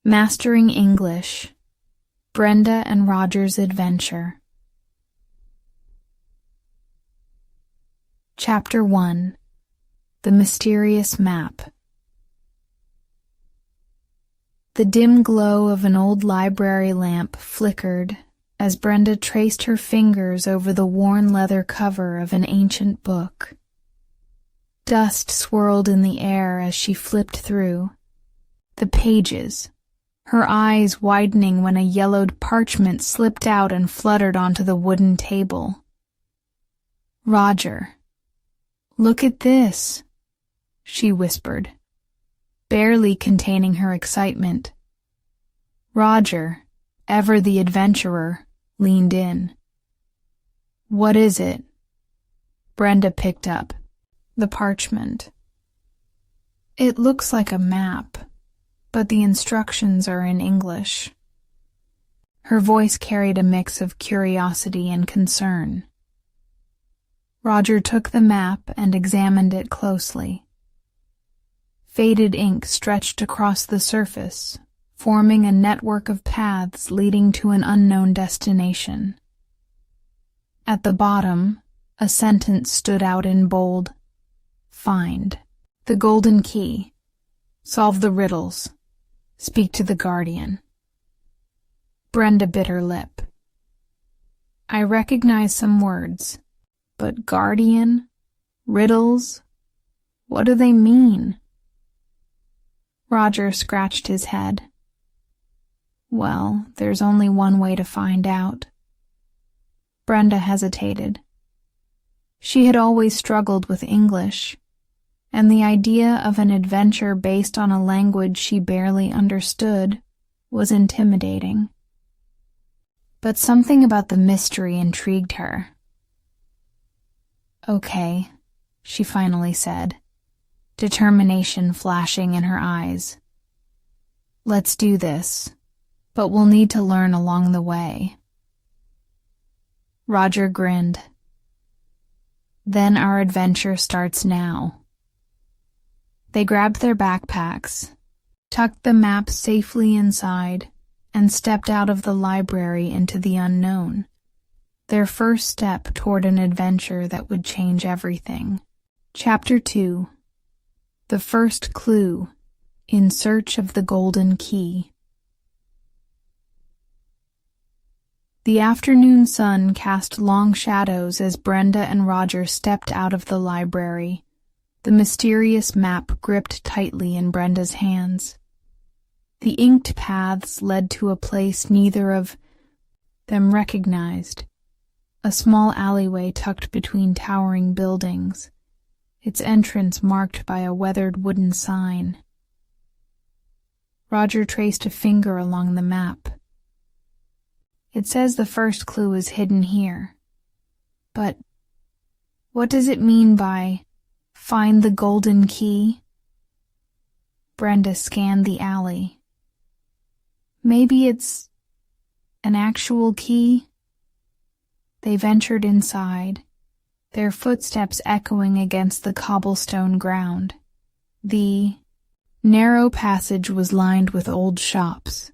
Mastering English, Brenda and Roger's Adventure. Chapter 1. The Mysterious Map. The dim glow of an old library lamp flickered as Brenda traced her fingers over the worn leather cover of an ancient book. Dust swirled in the air as she flipped through the pages, her eyes widening when a yellowed parchment slipped out and fluttered onto the wooden table. "Roger, look at this," she whispered, barely containing her excitement. Roger, ever the adventurer, leaned in. "What is it?" Brenda picked up the parchment. "It looks like a map, but the instructions are in English." Her voice carried a mix of curiosity and concern. Roger took the map and examined it closely. Faded ink stretched across the surface, forming a network of paths leading to an unknown destination. At the bottom, a sentence stood out in bold. "Find the golden key. Solve the riddles. Speak to the guardian." Brenda bit her lip. "I recognize some words, but guardian? Riddles? What do they mean?" Roger scratched his head. "Well, there's only one way to find out." Brenda hesitated. She had always struggled with English, and the idea of an adventure based on a language she barely understood was intimidating. But something about the mystery intrigued her. "Okay," she finally said, determination flashing in her eyes. "Let's do this, but we'll need to learn along the way." Roger grinned. "Then our adventure starts now." They grabbed their backpacks, tucked the map safely inside, and stepped out of the library into the unknown, their first step toward an adventure that would change everything. Chapter 2. The First Clue, In Search of the Golden Key. The afternoon sun cast long shadows as Brenda and Roger stepped out of the library, the mysterious map gripped tightly in Brenda's hands. The inked paths led to a place neither of them recognized, a small alleyway tucked between towering buildings, its entrance marked by a weathered wooden sign. Roger traced a finger along the map. "It says the first clue is hidden here. But what does it mean by find the golden key?" Brenda scanned the alley. "Maybe it's an actual key?" They ventured inside, their footsteps echoing against the cobblestone ground. The narrow passage was lined with old shops,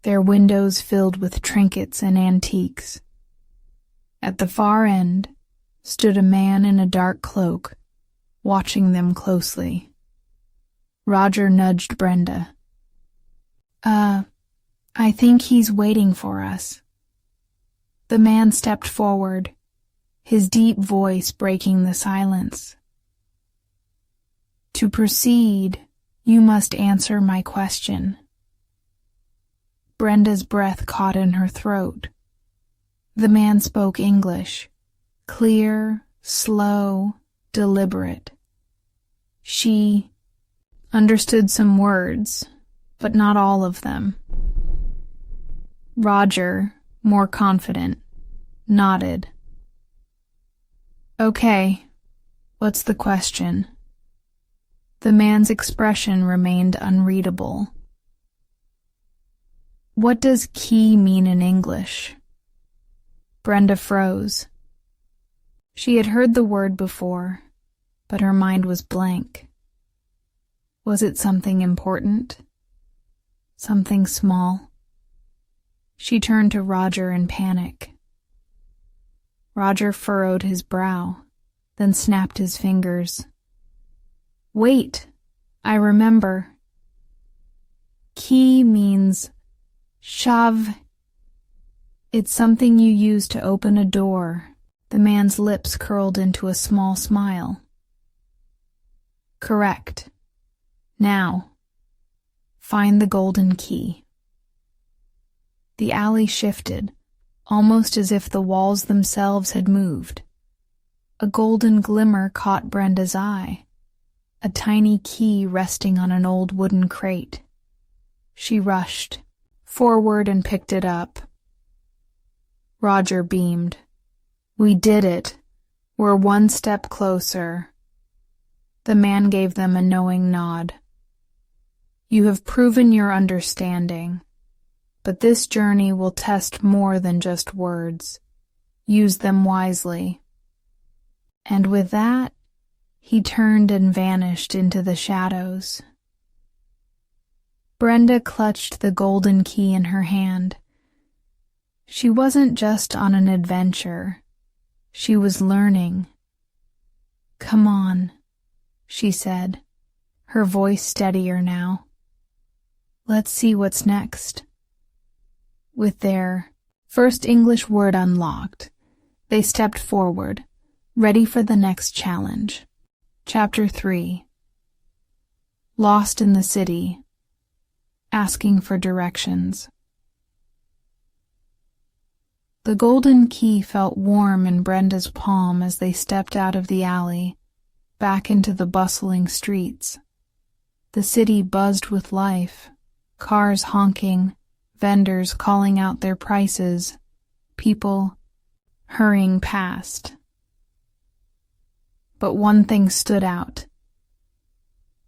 their windows filled with trinkets and antiques. At the far end stood a man in a dark cloak, watching them closely. Roger nudged Brenda. I think he's waiting for us." The man stepped forward, his deep voice breaking the silence. "To proceed, you must answer my question." Brenda's breath caught in her throat. The man spoke English, clear, slow, deliberate. She understood some words, but not all of them. Roger, more confident, nodded. "Okay, what's the question?" The man's expression remained unreadable. "What does key mean in English?" Brenda froze. She had heard the word before, but her mind was blank. Was it something important? Something small. She turned to Roger in panic. Roger furrowed his brow, then snapped his fingers. Wait, I remember. Key means shove. It's something you use to open a door. The man's lips curled into a small smile. Correct. Now, find the golden key. The alley shifted, almost as if the walls themselves had moved. A golden glimmer caught Brenda's eye, a tiny key resting on an old wooden crate. She rushed forward and picked it up. Roger beamed. We did it. We're one step closer. The man gave them a knowing nod. You have proven your understanding, but this journey will test more than just words. Use them wisely. And with that, he turned and vanished into the shadows. Brenda clutched the golden key in her hand. She wasn't just on an adventure. She was learning. Come on, she said, her voice steadier now. Let's see what's next. With their first English word unlocked, they stepped forward, ready for the next challenge. Chapter 3. Lost in the City. Asking for directions. The golden key felt warm in Brenda's palm as they stepped out of the alley, back into the bustling streets. The city buzzed with life, cars honking, vendors calling out their prices, people hurrying past. But one thing stood out.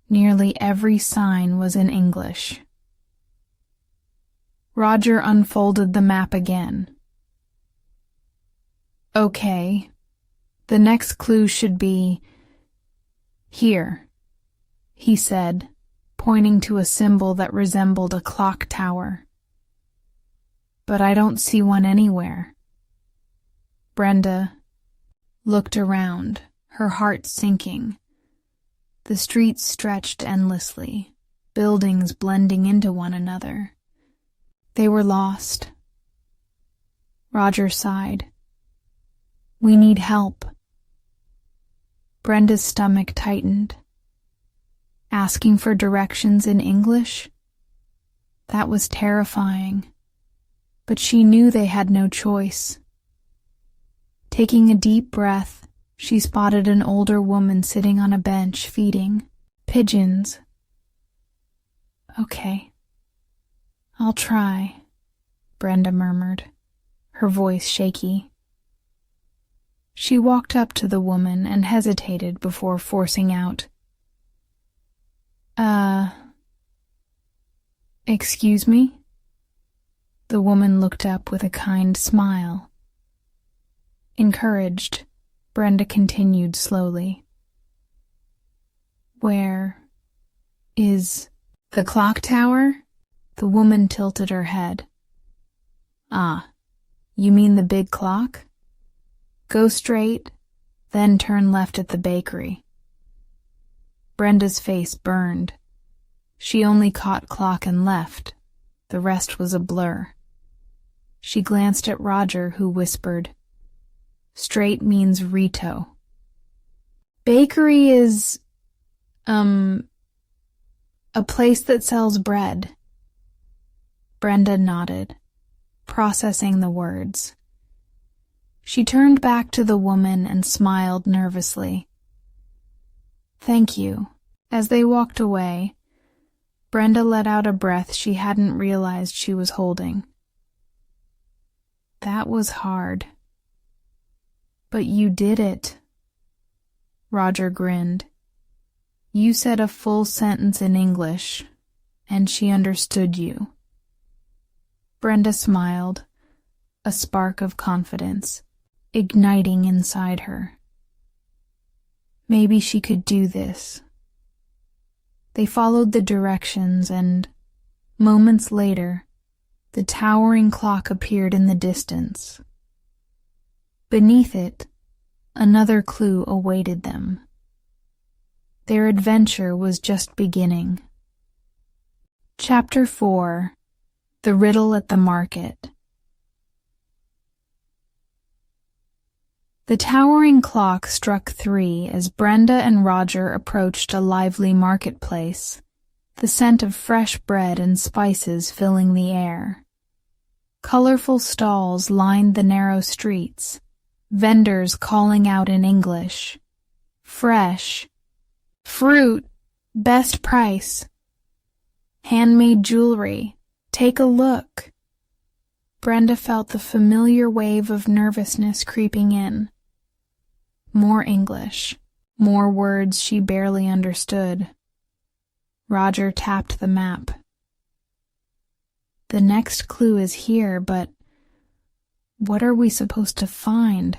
Nearly every sign was in English. Roger unfolded the map again. Okay, the next clue should be here, he said, pointing to a symbol that resembled a clock tower. But I don't see one anywhere. Brenda looked around, her heart sinking. The streets stretched endlessly, buildings blending into one another. They were lost. Roger sighed. We need help. Brenda's stomach tightened. Asking for directions in English? That was terrifying, but she knew they had no choice. Taking a deep breath, she spotted an older woman sitting on a bench feeding pigeons. Okay, I'll try, Brenda murmured, her voice shaky. She walked up to the woman and hesitated before forcing out, excuse me? The woman looked up with a kind smile. Encouraged, Brenda continued slowly. Where is the clock tower? The woman tilted her head. Ah, you mean the big clock? Go straight, then turn left at the bakery. Brenda's face burned. She only caught clock and left. The rest was a blur. She glanced at Roger, who whispered, Straight means Rito. Bakery is, a place that sells bread. Brenda nodded, processing the words. She turned back to the woman and smiled nervously. Thank you. As they walked away, Brenda let out a breath she hadn't realized she was holding. That was hard. But you did it. Roger grinned. You said a full sentence in English, and she understood you. Brenda smiled, a spark of confidence igniting inside her. Maybe she could do this. They followed the directions and, Moments later, the towering clock appeared in the distance. Beneath it, another clue awaited them. Their adventure was just beginning. Chapter 4: The Riddle at the Market. The towering clock struck 3 as Brenda and Roger approached a lively marketplace, the scent of fresh bread and spices filling the air. Colorful stalls lined the narrow streets, vendors calling out in English, "Fresh," "Fruit," "Best price," "Handmade jewelry," "Take a look." Brenda felt the familiar wave of nervousness creeping in. More English, more words she barely understood. Roger tapped the map. "The next clue is here, but what are we supposed to find?"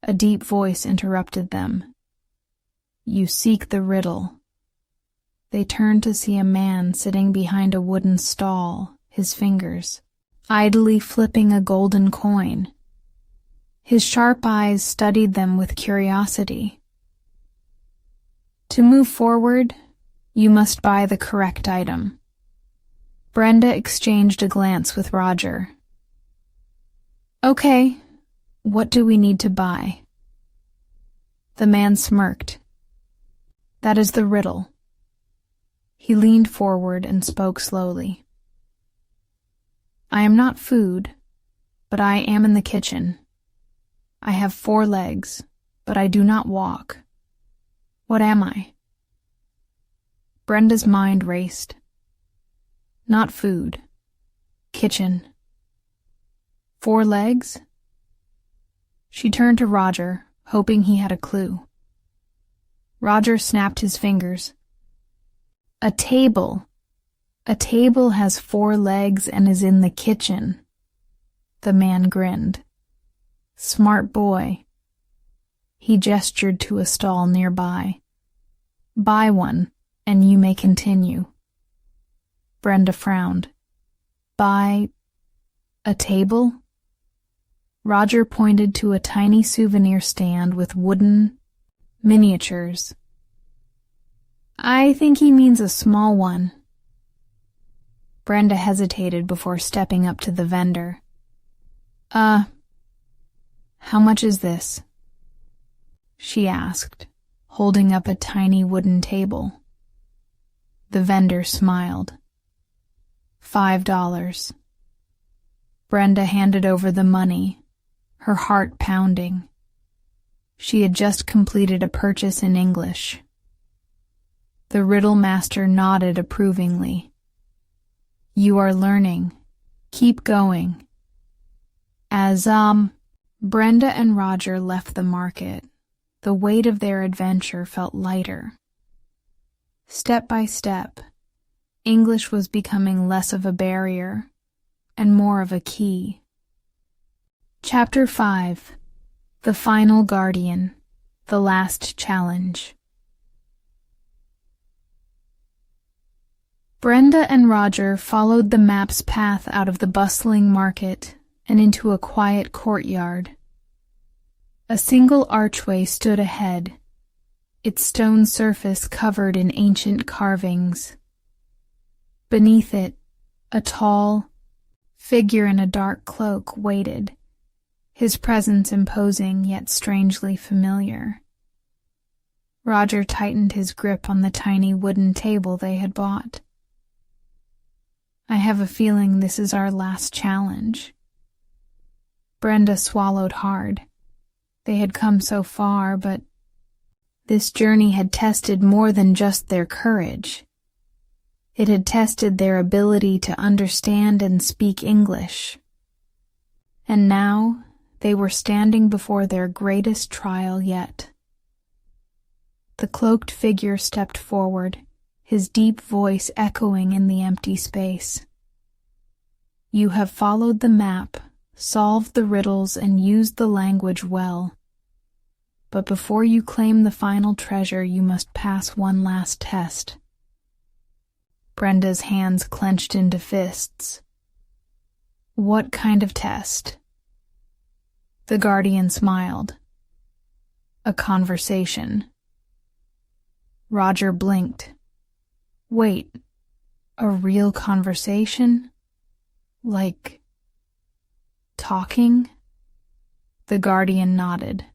A deep voice interrupted them. "You seek the riddle." They turned to see a man sitting behind a wooden stall, his fingers idly flipping a golden coin. His sharp eyes studied them with curiosity. "To move forward, you must buy the correct item." Brenda exchanged a glance with Roger. "Okay, what do we need to buy?" The man smirked. "That is the riddle." He leaned forward and spoke slowly. "I am not food, but I am in the kitchen. I have 4 legs, but I do not walk. What am I?" Brenda's mind raced. Not food. Kitchen. 4 legs? She turned to Roger, hoping he had a clue. Roger snapped his fingers. "A table. A table has 4 legs and is in the kitchen." The man grinned. "Smart boy." He gestured to a stall nearby. "Buy one, and you may continue." Brenda frowned. "Buy a table?" Roger pointed to a tiny souvenir stand with wooden miniatures. "I think he means a small one." Brenda hesitated before stepping up to the vendor. How much is this?" she asked, holding up a tiny wooden table. The vendor smiled. $5. Brenda handed over the money, her heart pounding. She had just completed a purchase in English. The riddle master nodded approvingly. "You are learning. Keep going." As Brenda and Roger left the market, the weight of their adventure felt lighter. Step by step, English was becoming less of a barrier and more of a key. Chapter 5: The Final Guardian, the Last Challenge. Brenda and Roger followed the map's path out of the bustling market and into a quiet courtyard. A single archway stood ahead, its stone surface covered in ancient carvings. Beneath it, a tall figure in a dark cloak waited, his presence imposing yet strangely familiar. Roger tightened his grip on the tiny wooden table they had bought. "I have a feeling this is our last challenge." Brenda swallowed hard. They had come so far, but this journey had tested more than just their courage. It had tested their ability to understand and speak English. And now they were standing before their greatest trial yet. The cloaked figure stepped forward, his deep voice echoing in the empty space. "You have followed the map, solved the riddles, and used the language well. But before you claim the final treasure, you must pass one last test. Brenda's hands clenched into fists. What kind of test? The guardian smiled. A conversation. Roger blinked. Wait, a real conversation? Like talking? The guardian nodded.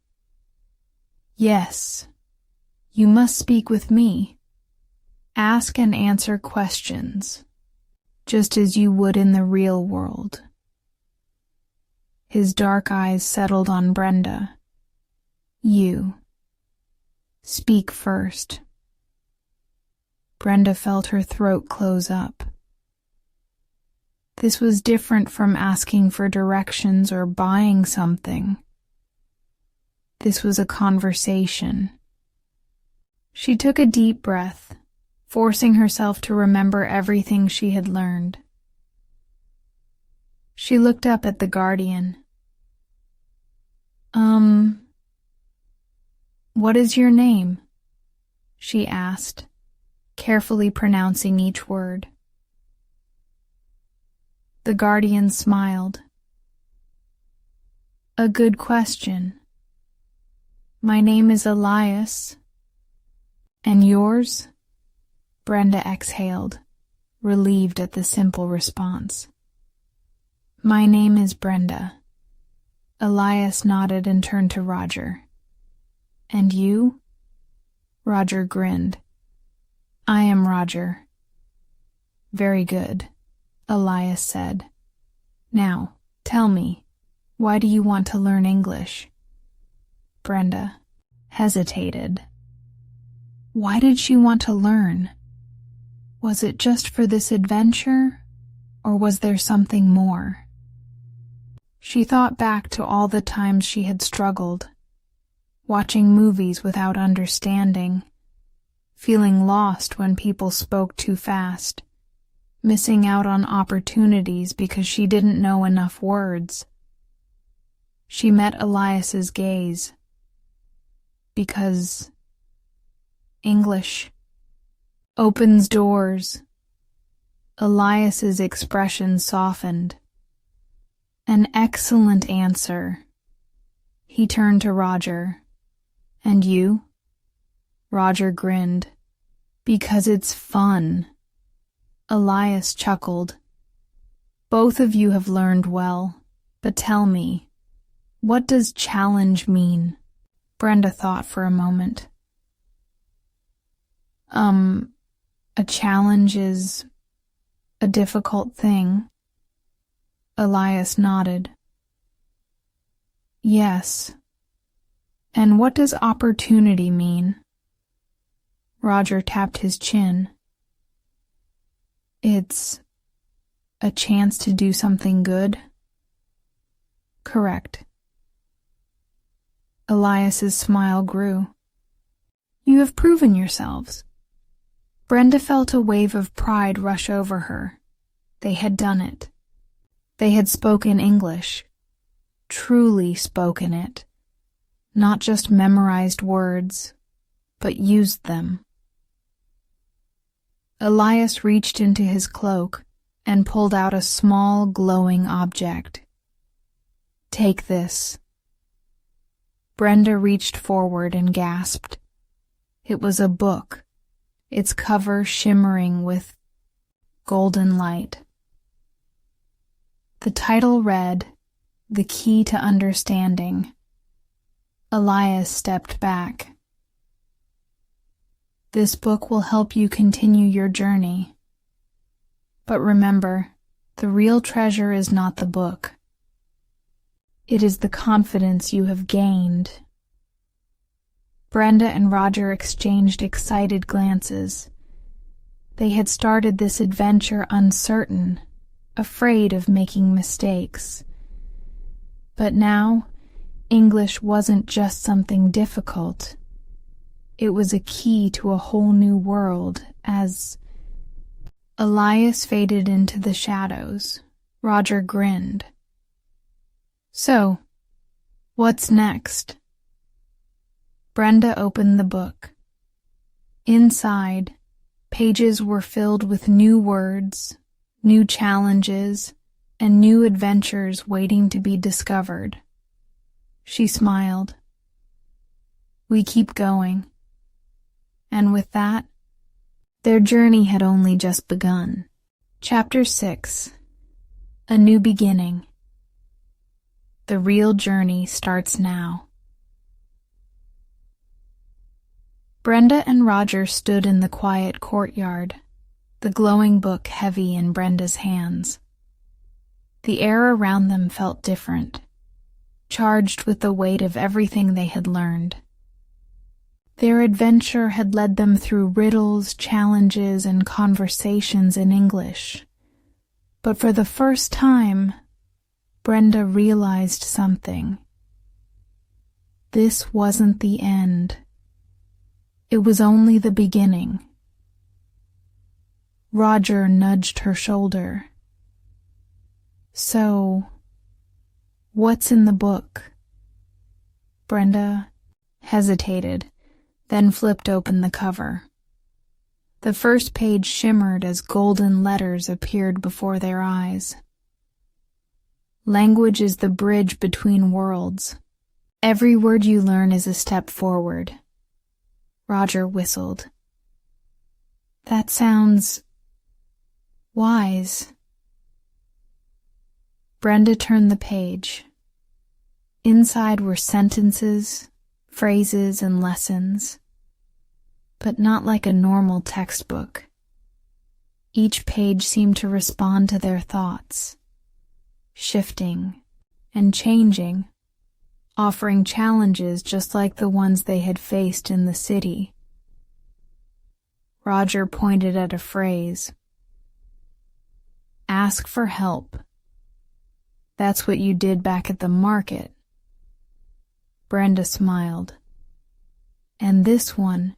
Yes, you must speak with me. Ask and answer questions, just as you would in the real world. His dark eyes settled on Brenda. You. Speak first. Brenda felt her throat close up. This was different from asking for directions or buying something. This was a conversation. She took a deep breath, forcing herself to remember everything she had learned. She looked up at the guardian. What is your name? She asked, carefully pronouncing each word. The guardian smiled. A good question. My name is Elias. And yours? Brenda exhaled, relieved at the simple response. My name is Brenda. Elias nodded and turned to Roger. And you? Roger grinned. I am Roger. Very good, Elias said. Now, tell me, why do you want to learn English? Brenda hesitated. Why did she want to learn? Was it just for this adventure, or was there something more? She thought back to all the times she had struggled, watching movies without understanding, feeling lost when people spoke too fast, missing out on opportunities because she didn't know enough words. She met Elias's gaze. Because English opens doors. Elias's expression softened. An excellent answer. He turned to Roger. And you? Roger grinned. Because it's fun. Elias chuckled. Both of you have learned well, but tell me, what does challenge mean? Brenda thought for a moment. A challenge is a difficult thing. Elias nodded. Yes. And what does opportunity mean? Roger tapped his chin. It's a chance to do something good? Correct. Elias's smile grew. You have proven yourselves. Brenda felt a wave of pride rush over her. They had done it. They had spoken English, truly spoken it, not just memorized words, but used them. Elias reached into his cloak and pulled out a small, glowing object. Take this. Brenda reached forward and gasped. It was a book, its cover shimmering with golden light. The title read, The Key to Understanding. Elias stepped back. This book will help you continue your journey. But remember, the real treasure is not the book. It is the confidence you have gained. Brenda and Roger exchanged excited glances. They had started this adventure uncertain, afraid of making mistakes. But now, English wasn't just something difficult. It was a key to a whole new world. As Elias faded into the shadows, Roger grinned. So, what's next? Brenda opened the book. Inside, Pages were filled with new words, new challenges, and new adventures waiting to be discovered. She smiled. We keep going. And with that, their journey had only just begun. Chapter 6. A New Beginning. The real journey starts now. Brenda and Roger stood in the quiet courtyard, the glowing book heavy in Brenda's hands. The air around them felt different, charged with the weight of everything they had learned. Their adventure had led them through riddles, challenges, and conversations in English. But for the first time, Brenda realized something. This wasn't the end. It was only the beginning. Roger nudged her shoulder. So, what's in the book? Brenda hesitated, then flipped open the cover. The first page shimmered as golden letters appeared before their eyes. Language is the bridge between worlds. Every word you learn is a step forward. Roger whistled. That sounds wise. Brenda turned the page. Inside were sentences, phrases, and lessons, but not like a normal textbook. Each page seemed to respond to their thoughts, shifting and changing, offering challenges just like the ones they had faced in the city. Roger pointed at a phrase. Ask for help. That's what you did back at the market. Brenda smiled. And this one.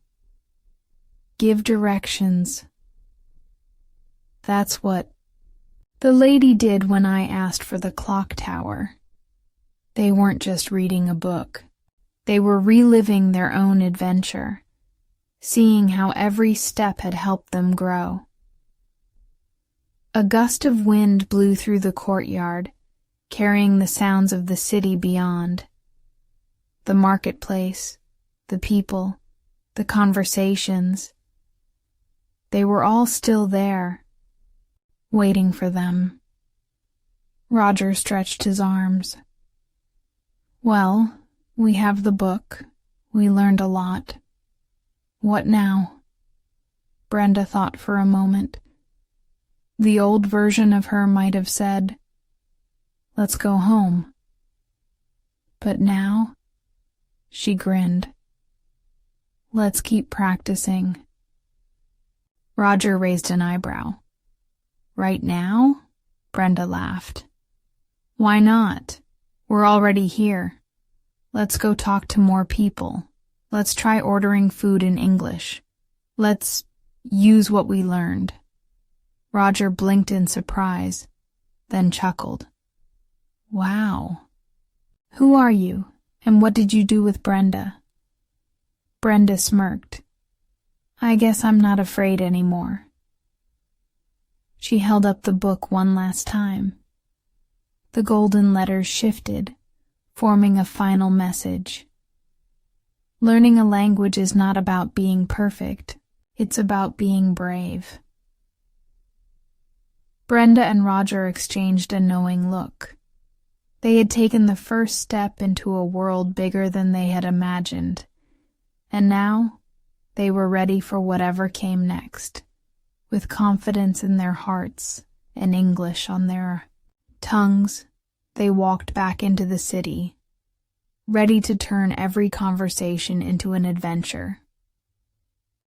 Give directions. That's what the lady did when I asked for the clock tower. They weren't just reading a book. They were reliving their own adventure, seeing how every step had helped them grow. A gust of wind blew through the courtyard, carrying the sounds of the city beyond. The marketplace, the people, the conversations. They were all still there, waiting for them. Roger stretched his arms. Well, we have the book. We learned a lot. What now? Brenda thought for a moment. The old version of her might have said, let's go home. But now, she grinned. Let's keep practicing. Roger raised an eyebrow. Right now? Brenda laughed. Why not? We're already here. Let's go talk to more people. Let's try ordering food in English. Let's use what we learned. Roger blinked in surprise, then chuckled. Wow. Who are you, and what did you do with Brenda? Brenda smirked. I guess I'm not afraid anymore. She held up the book one last time. The golden letters shifted, forming a final message. Learning a language is not about being perfect. It's about being brave. Brenda and Roger exchanged a knowing look. They had taken the first step into a world bigger than they had imagined, and now they were ready for whatever came next, with confidence in their hearts and English on their tongues. They walked back into the city, ready to turn every conversation into an adventure.